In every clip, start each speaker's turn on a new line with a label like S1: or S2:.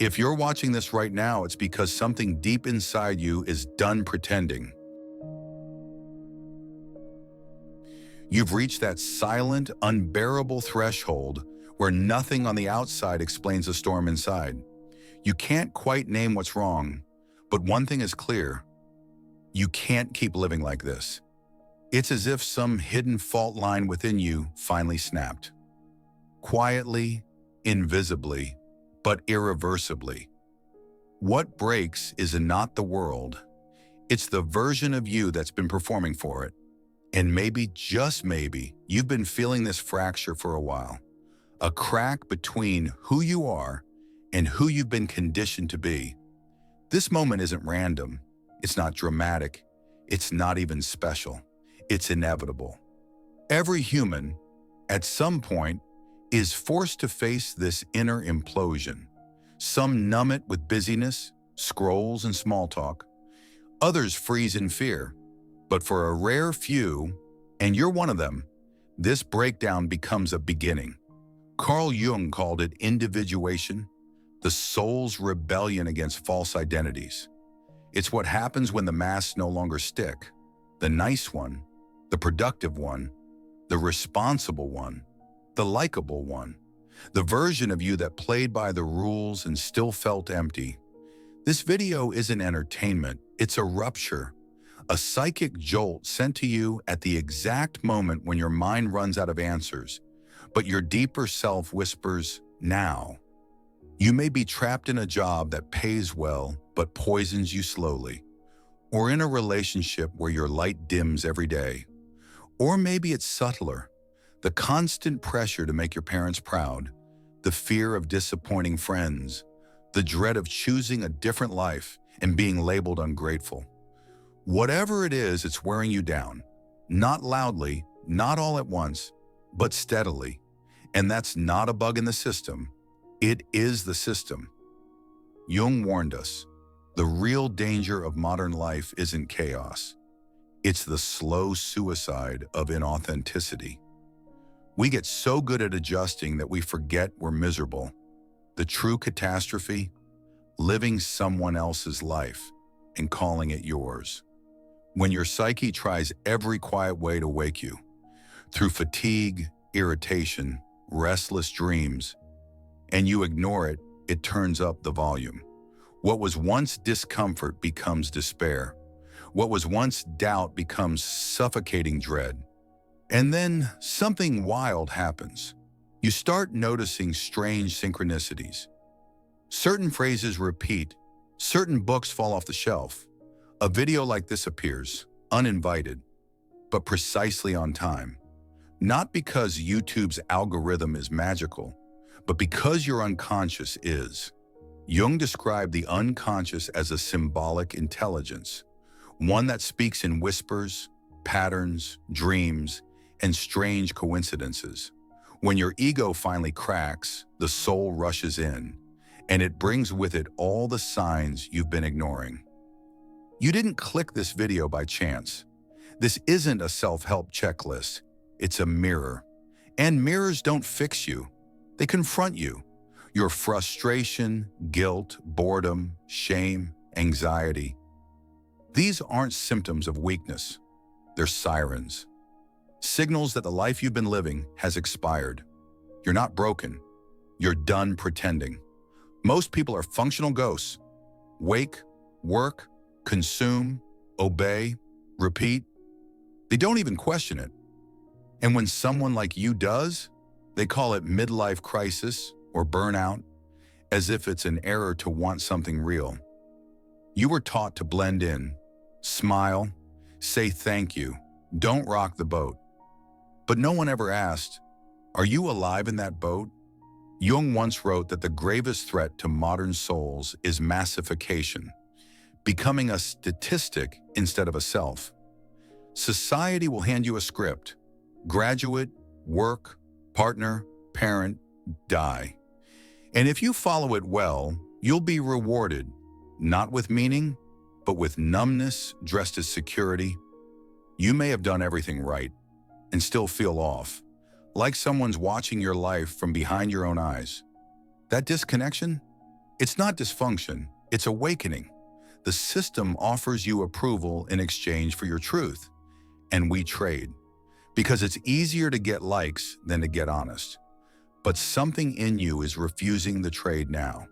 S1: If you're watching this right now, it's because something deep inside you is done pretending. You've reached that silent, unbearable threshold where nothing on the outside explains the storm inside. You can't quite name what's wrong, but one thing is clear: you can't keep living like this. It's as if some hidden fault line within you finally snapped. Quietly, invisibly, but irreversibly. What breaks is not the world. It's the version of you that's been performing for it. And maybe, just maybe, you've been feeling this fracture for a while. A crack between who you are and who you've been conditioned to be. This moment isn't random. It's not dramatic. It's not even special. It's inevitable. Every human, at some point, is forced to face this inner implosion. Some numb it with busyness, scrolls, and small talk. Others freeze in fear. But for a rare few, and you're one of them, this breakdown becomes a beginning. Carl Jung called it individuation, the soul's rebellion against false identities. It's what happens when the masks no longer stick. The nice one, the productive one, the responsible one, the likable one, the version of you that played by the rules and still felt empty. This video isn't entertainment, it's a rupture. A psychic jolt sent to you at the exact moment when your mind runs out of answers, but your deeper self whispers, now. You may be trapped in a job that pays well but poisons you slowly, or in a relationship where your light dims every day. Or maybe it's subtler, the constant pressure to make your parents proud, the fear of disappointing friends, the dread of choosing a different life and being labeled ungrateful. Whatever it is, it's wearing you down. Not loudly, not all at once, but steadily. And that's not a bug in the system. It is the system. Jung warned us, the real danger of modern life isn't chaos. It's the slow suicide of inauthenticity. We get so good at adjusting that we forget we're miserable. The true catastrophe? Living someone else's life and calling it yours. When your psyche tries every quiet way to wake you, through fatigue, irritation, restless dreams, and you ignore it, it turns up the volume. What was once discomfort becomes despair. What was once doubt becomes suffocating dread. And then something wild happens. You start noticing strange synchronicities. Certain phrases repeat, certain books fall off the shelf. A video like this appears, uninvited, but precisely on time. Not because YouTube's algorithm is magical, but because your unconscious is. Jung described the unconscious as a symbolic intelligence, one that speaks in whispers, patterns, dreams, and strange coincidences. When your ego finally cracks, the soul rushes in, and it brings with it all the signs you've been ignoring. You didn't click this video by chance. This isn't a self-help checklist. It's a mirror. And mirrors don't fix you. They confront you. Your frustration, guilt, boredom, shame, anxiety. These aren't symptoms of weakness. They're sirens. Signals that the life you've been living has expired. You're not broken. You're done pretending. Most people are functional ghosts. Wake, work, consume, obey, repeat. They don't even question it. And when someone like you does, they call it midlife crisis or burnout, as if it's an error to want something real. You were taught to blend in, smile, say thank you, don't rock the boat. But no one ever asked, are you alive in that boat? Jung once wrote that the gravest threat to modern souls is massification, becoming a statistic instead of a self. Society will hand you a script: graduate, work, partner, parent, die. And if you follow it well, you'll be rewarded, not with meaning, but with numbness dressed as security. You may have done everything right and still feel off, like someone's watching your life from behind your own eyes. That disconnection? It's not dysfunction, it's awakening. The system offers you approval in exchange for your truth, and we trade. Because it's easier to get likes than to get honest. But something in you is refusing the trade now.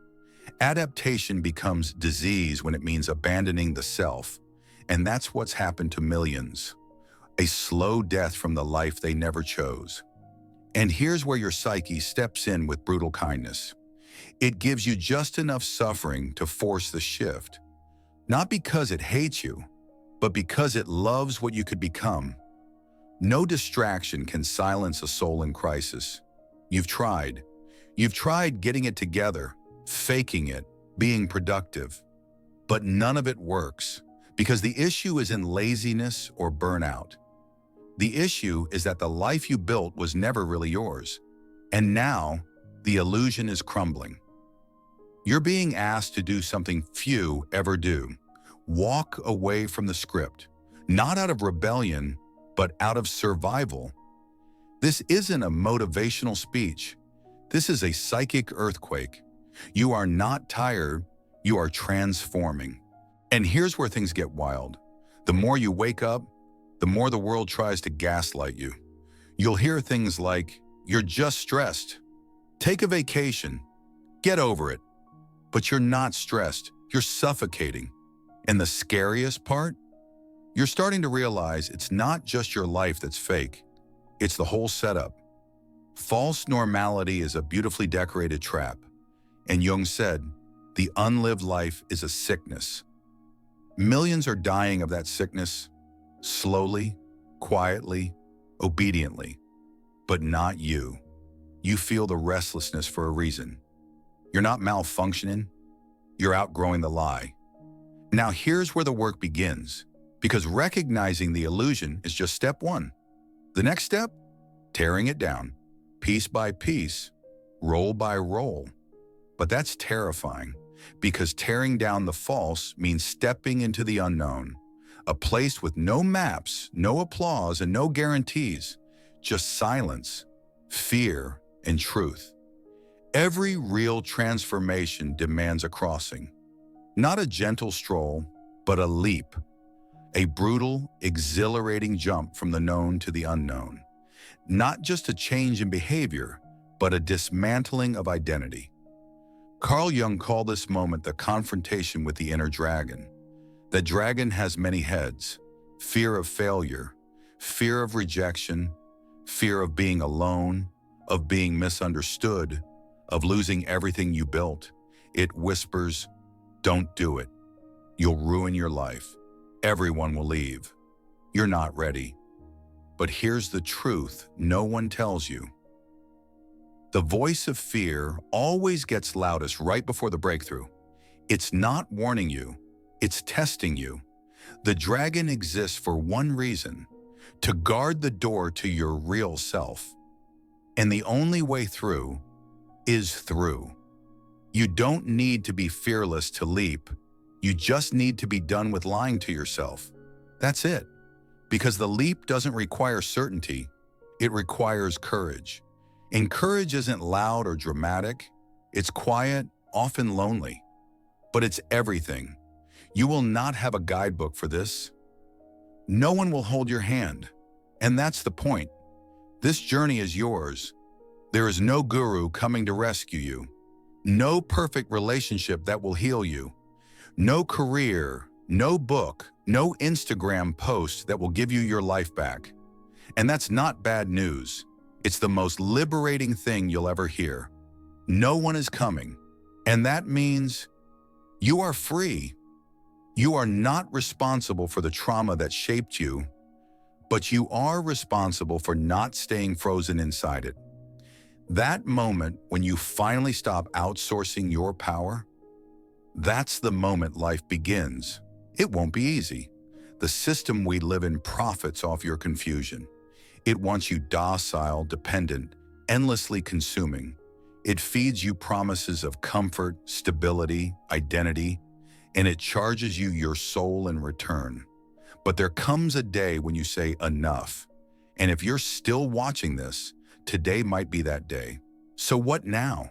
S1: Adaptation becomes disease when it means abandoning the self, and that's what's happened to millions. A slow death from the life they never chose. And here's where your psyche steps in with brutal kindness. It gives you just enough suffering to force the shift. Not because it hates you, but because it loves what you could become. No distraction can silence a soul in crisis. You've tried. You've tried getting it together, faking it, being productive. But none of it works, because the issue isn't laziness or burnout. The issue is that the life you built was never really yours. And now, the illusion is crumbling. You're being asked to do something few ever do. Walk away from the script, not out of rebellion, but out of survival. This isn't a motivational speech. This is a psychic earthquake. You are not tired, you are transforming. And here's where things get wild. The more you wake up, the more the world tries to gaslight you. You'll hear things like, "You're just stressed. Take a vacation. Get over it." But you're not stressed. You're suffocating. And the scariest part? You're starting to realize it's not just your life that's fake. It's the whole setup. False normality is a beautifully decorated trap. And Jung said, the unlived life is a sickness. Millions are dying of that sickness, slowly, quietly, obediently. But not you. You feel the restlessness for a reason. You're not malfunctioning. You're outgrowing the lie. Now here's where the work begins, because recognizing the illusion is just step one. The next step? Tearing it down, piece by piece, roll by roll. But that's terrifying, because tearing down the false means stepping into the unknown, a place with no maps, no applause, and no guarantees, just silence, fear, and truth. Every real transformation demands a crossing. Not a gentle stroll, but a leap. A brutal, exhilarating jump from the known to the unknown. Not just a change in behavior, but a dismantling of identity. Carl Jung called this moment the confrontation with the inner dragon. The dragon has many heads: fear of failure, fear of rejection, fear of being alone, of being misunderstood, of losing everything you built. It whispers, "Don't do it. You'll ruin your life. Everyone will leave. You're not ready." But here's the truth no one tells you. The voice of fear always gets loudest right before the breakthrough. It's not warning you, it's testing you. The dragon exists for one reason: to guard the door to your real self. And the only way through is through. You don't need to be fearless to leap. You just need to be done with lying to yourself. That's it. Because the leap doesn't require certainty, it requires courage. And courage isn't loud or dramatic. It's quiet, often lonely. But it's everything. You will not have a guidebook for this. No one will hold your hand. And that's the point. This journey is yours. There is no guru coming to rescue you. No perfect relationship that will heal you. No career, no book, no Instagram post that will give you your life back. And that's not bad news. It's the most liberating thing you'll ever hear. No one is coming. And that means you are free. You are not responsible for the trauma that shaped you, but you are responsible for not staying frozen inside it. That moment when you finally stop outsourcing your power, that's the moment life begins. It won't be easy. The system we live in profits off your confusion. It wants you docile, dependent, endlessly consuming. It feeds you promises of comfort, stability, identity, and it charges you your soul in return. But there comes a day when you say enough. And if you're still watching this, today might be that day. So what now?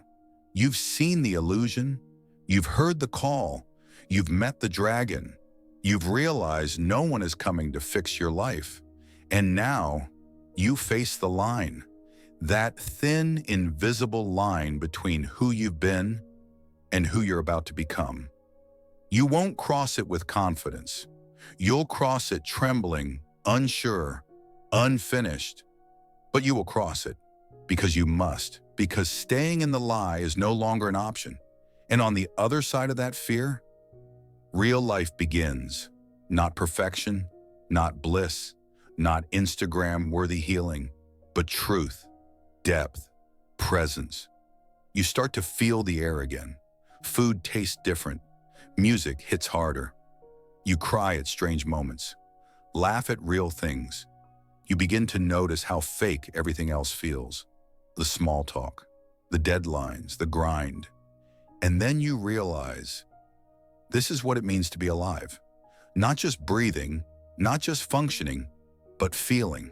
S1: You've seen the illusion. You've heard the call. You've met the dragon. You've realized no one is coming to fix your life. And now you face the line, that thin, invisible line between who you've been and who you're about to become. You won't cross it with confidence. You'll cross it trembling, unsure, unfinished. But you will cross it because you must, because staying in the lie is no longer an option. And on the other side of that fear, real life begins. Not perfection, not bliss, not Instagram-worthy healing, but truth, depth, presence. You start to feel the air again. Food tastes different. Music hits harder. You cry at strange moments. Laugh at real things. You begin to notice how fake everything else feels. The small talk, the deadlines, the grind. And then you realize this is what it means to be alive. Not just breathing, not just functioning, but feeling.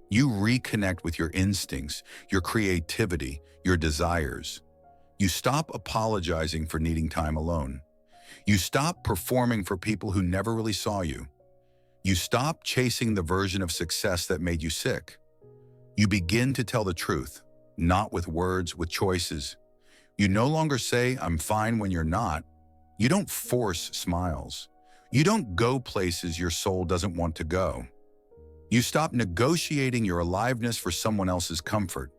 S1: You reconnect with your instincts, your creativity, your desires. You stop apologizing for needing time alone. You stop performing for people who never really saw you. You stop chasing the version of success that made you sick. You begin to tell the truth, not with words, with choices. You no longer say, "I'm fine," when you're not. You don't force smiles. You don't go places your soul doesn't want to go. You stop negotiating your aliveness for someone else's comfort.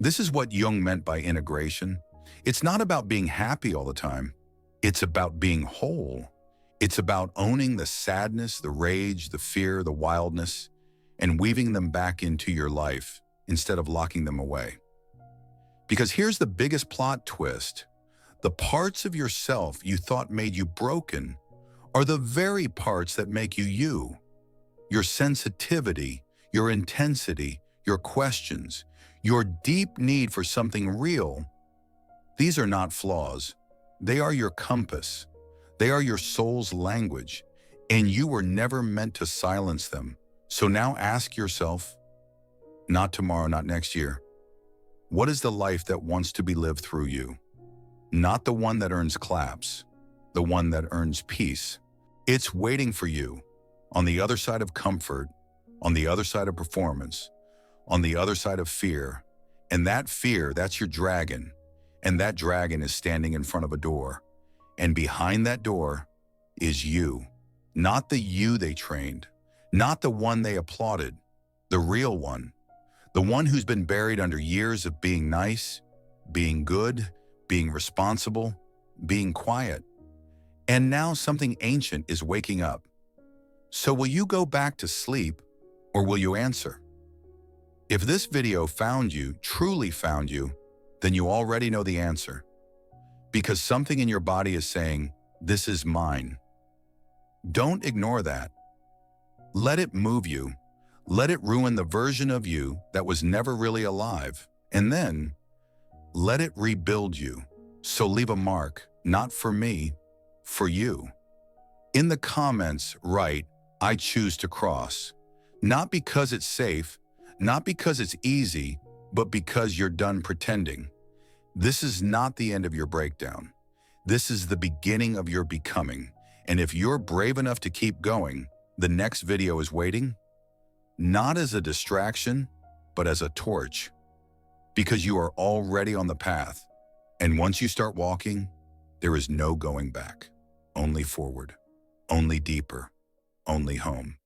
S1: This is what Jung meant by integration. It's not about being happy all the time. It's about being whole. It's about owning the sadness, the rage, the fear, the wildness, and weaving them back into your life instead of locking them away. Because here's the biggest plot twist. The parts of yourself you thought made you broken are the very parts that make you you. Your sensitivity, your intensity, your questions, your deep need for something real. These are not flaws. They are your compass. They are your soul's language, and you were never meant to silence them. So now ask yourself, not tomorrow, not next year, what is the life that wants to be lived through you? Not the one that earns claps, the one that earns peace. It's waiting for you on the other side of comfort, on the other side of performance, on the other side of fear. And that fear, that's your dragon. And that dragon is standing in front of a door. And behind that door is you. Not the you they trained, not the one they applauded, the real one. The one who's been buried under years of being nice, being good, being responsible, being quiet. And now something ancient is waking up. So will you go back to sleep, or will you answer? If this video found you, truly found you, then you already know the answer. Because something in your body is saying, "This is mine." Don't ignore that. Let it move you. Let it ruin the version of you that was never really alive. And then, let it rebuild you. So leave a mark, not for me, for you. In the comments, write, "I choose to cross." Not because it's safe, not because it's easy, but because you're done pretending. This is not the end of your breakdown. This is the beginning of your becoming. And if you're brave enough to keep going, the next video is waiting, not as a distraction, but as a torch. Because you are already on the path. And once you start walking, there is no going back. Only forward, only deeper, only home.